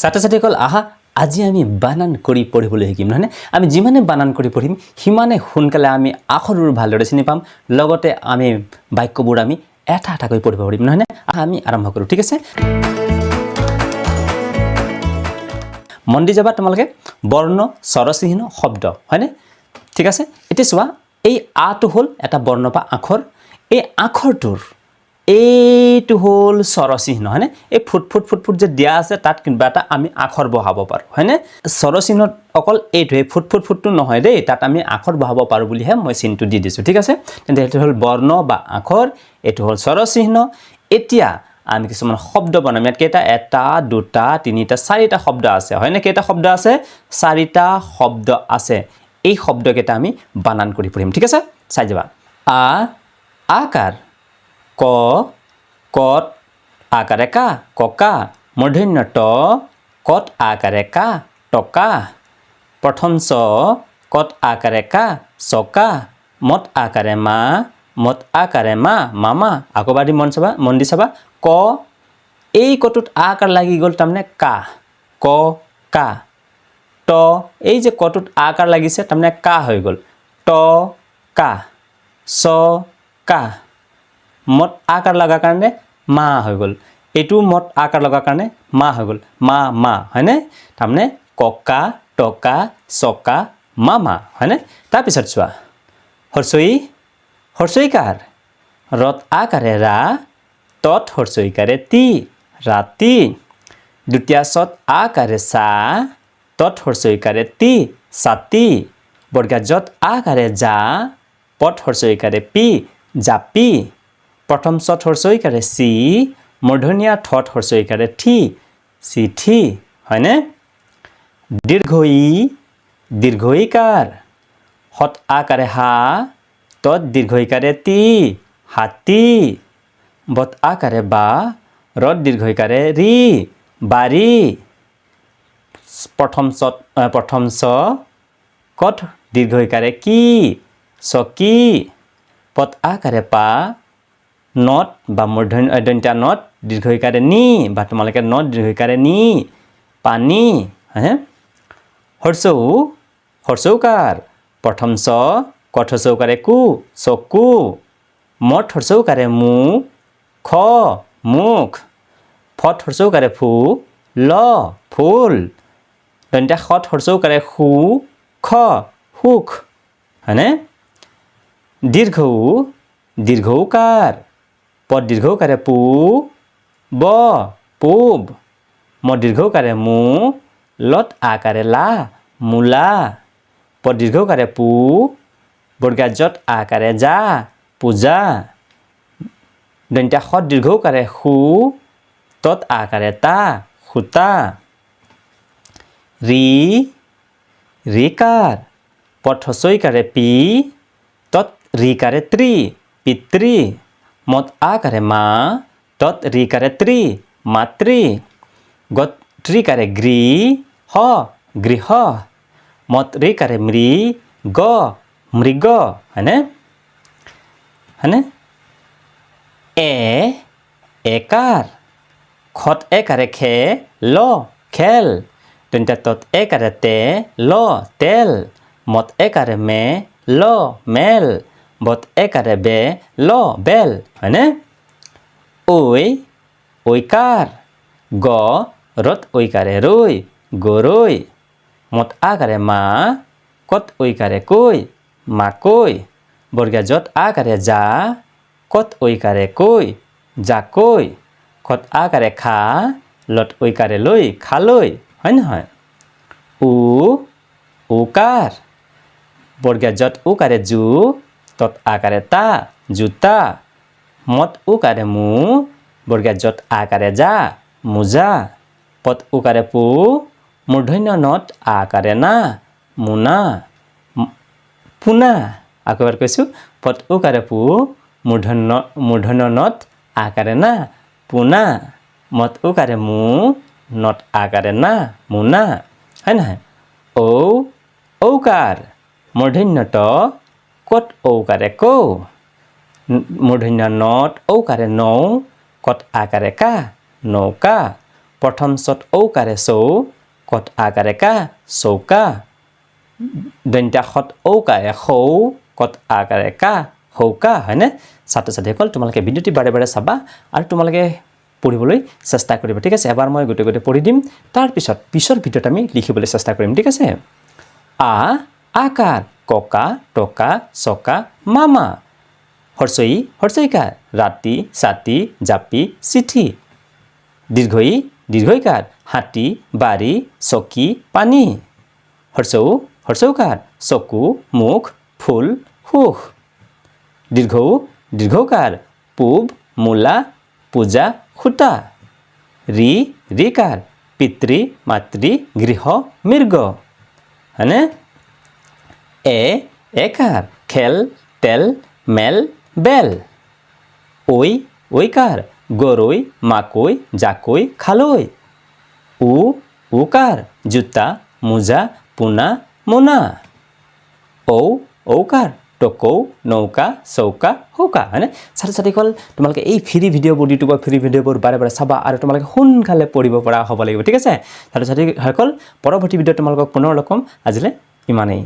ছাত্ৰ-ছাত্ৰীসকল আহা আজি আমি বানান কৰি পঢ়িবলৈ শিকিম নহয় আমি যিমানে বানান কৰি পঢ়িম হিমানে সোনকালে আমি আখৰবোৰ ভালদৰে চিনি পাম লগতে আমি বাক্যবোৰ আমি এটা এটাকৈ পঢ়িব পাৰিম নহয় আমি আৰম্ভ কৰো ঠিক আছে মন দি যাবা তোমালোকে বৰ্ণ স্বৰচিহ্ন শব্দ হয়নে ঠিক আছে এতিয়া চোৱা এই আটো হল এটা বৰ্ণ বা আখৰ এই আখৰটোৰ এইটো হল স্বৰচিহ্ন হয়নে এই ফুট যে দিয়া আছে তাত কিবা এটা আমি আখৰ বহাব পাৰো হয়নে স্বৰচিহ্নত অকল এইটোৱে ফুটটো নহয় দেই তাত আমি আখৰ বহাব পাৰো বুলিহে মই চিনটো দি দিছো ঠিক আছে তেন্তে এইটো হল বৰ্ণ বা আখৰ এইটো হল স্বৰচিহ্ন এতিয়া আমি কিছুমান শব্দ বনাম ইয়াত কেইটা এটা দুটা তিনিটা চাৰিটা শব্দ আছে হয়নে কেইটা শব্দ আছে চাৰিটা শব্দ আছে এই শব্দকেইটা আমি বানান কৰি পঢ়িম ঠিক আছে চাই যাবা আকাৰ ক কত আকাৰে কা ককা মূৰ্ধন্য ট কত আকাৰে কা টকা প্ৰথম চ কত আকাৰে কা চকা মত আকাৰে মা মত আকাৰে মা মামা আকবাদি মন দি চাবা ক এই কটুত আকাৰ লাগি গল তাৰমানে কা ক কা ট এই যে কটুত আকাৰ লাগিছে তাৰমানে কা হৈ গল ট কা চ কা মত আকাৰ লগা কাৰণে মা হৈ গল এটু মত আকাৰ লগা কাৰণে মা হৈ গল মা মা হয়নে তাৰমানে ককা টকা চকা মামা হয়নে তাৰ পিছত চোৱা হৰচৈকাৰ ৰত আকাৰে ৰা তত হৰচৈকাৰে তি ৰাতি দ্বিতীয় সত আকাৰে সা তত হৰচৈকাৰে তি সাতি বৰ্গা যত আকাৰে যা পট হৰচৈকাৰে পি জাপি প্ৰথম সত হৰচৈকাৰে সি মূৰ্ধন্য ঠত হৰচৈকাৰে ঠি চিঠি হয়নে দীৰ্ঘইকাৰ হত আকাৰে হা তত দীৰ্ঘইকাৰে তি হাতী বত আকাৰে বা ৰদ দীৰ্ঘইকাৰে ৰি বাৰী প্ৰথম চ কত দীৰ্ঘইকাৰে কি চকী পত আকাৰে পা নট বা মূৰ্ধন্য দন্ত্য নট দীৰ্ঘইকাৰে নি বা তোমালোকে নট দীৰ্ঘইকাৰে নি পানী হে হৰচৌকাৰ প্ৰথম চ কঠ হৰচৌকাৰে কু চকু মঠ হৰচৌকাৰে মু খ মুখ ফট হৰচৌকাৰে ফু ল ফুল দন্ত্য খত হৰচৌকাৰে খু খ সুখ হয়নে দীৰ্ঘৌকাৰ পদ দীৰ্ঘৌকাৰে পু ব পূব ম দীৰ্ঘৌকাৰে মু লত আকাৰে লা মূলা পদ দীৰ্ঘৌকাৰে পু বৰ্গা যত আকাৰে যা পূজা দন্ত্য খত দীৰ্ঘৌকাৰে খু তত আকাৰে তা খুতা ৰিকাৰ পথ হচৈকাৰে পি তত ৰিকাৰে ত্ৰি পিতৃ মত আকাৰে মা তত ৰিকাৰে ত্ৰি মাতৃ গত ত্ৰিকাৰে গৃহ মত ৰিকাৰে মৃগ হয়নে একাৰ খত একাৰে খে ল খেল তেন্তে তত একাৰে তে ল তেল মত একাৰে মে ল মেল বত একাৰে বে ল বেল হয়নে ঐকাৰ গ ৰত ঐকাৰে ৰৈ গৰৈ মত আকাৰে মা কত ঐকাৰে কৈ মাকৈ বৰ্গা যত আকাৰে যা কত ঐকাৰে কৈ জাকৈ কত আকাৰে খা লত ঐকাৰে লৈ খালৈ হয় নহয় উকাৰ বৰ্গা যত উকাৰে জু তত আকাৰে তা জোতা মত উকাৰে মু বৰ্গা যত আকাৰে যা মোজা পত উকাৰে পু মূৰ্ধন্য নত আকাৰে না মোনা পোনা আকৌ এবাৰ কৈছো পত উকাৰে পু মূৰ্ধন্য নত আকাৰে না পোনা মত উকাৰে মু নত আকাৰে না মোনা হয় নহয় ঔকাৰ মূৰ্ধন্য ট কত ঔকাৰে কৌ মূৰ্ধন্য নত ঔকাৰে নৌ কত আকাৰে কা নৌকা প্ৰথম চত ঔকাৰে চৌ কত আকাৰে কা চৌকা দন্ত্য খত ঔকাৰে খৌ কত আকাৰে কা হৌকা হয়নে ছাত্ৰ ছাত্ৰীসকল তোমালোকে ভিডিঅ'টি বাৰে বাৰে চাবা আৰু তোমালোকে পঢ়িবলৈ চেষ্টা কৰিবা ঠিক আছে এবাৰ মই গোটে গোটে পঢ়ি দিম তাৰ পিছৰ ভিডিঅ'ত আমি লিখিবলৈ চেষ্টা কৰিম ঠিক আছে আকাৰ ককা টকা চকা মামা হৰ্ষইকাৰ ৰাতি ছাতি জাপি চিঠি দীৰ্ঘইকাৰ হাতী বাৰী চকী পানী হৰ্ষৌকাৰ চকু মুখ ফুল সুখ দীৰ্ঘৌকাৰ পূব মূলা পূজা খুঁটা ৰিকাৰ পিতৃ মাতৃ গৃহ মৃগ হয়নে একাৰ খেল তেল মেল বেল ঐকাৰ গৰৈ মাকৈ জাকৈ খালৈ উকাৰ জোতা মোজা পোনা মোনা ঔকাৰ টকৌ নৌকা চৌকা হৌকা হয়নে ছাত্ৰ ছাত্ৰীসকল তোমালোকে এই ফ্ৰী ভিডিঅ'বোৰ ইউটিউবৰ ফ্ৰী ভিডিঅ'বোৰ বাৰে বাৰে চাবা আৰু তোমালোকে সোনকালে পঢ়িব পৰা হ'ব লাগিব ঠিক আছে ছাত্ৰ ছাত্ৰীসকল পৰৱৰ্তী ভিডিঅ'ত তোমালোকক পুনৰ লগ পাম আজিলৈ ইমানেই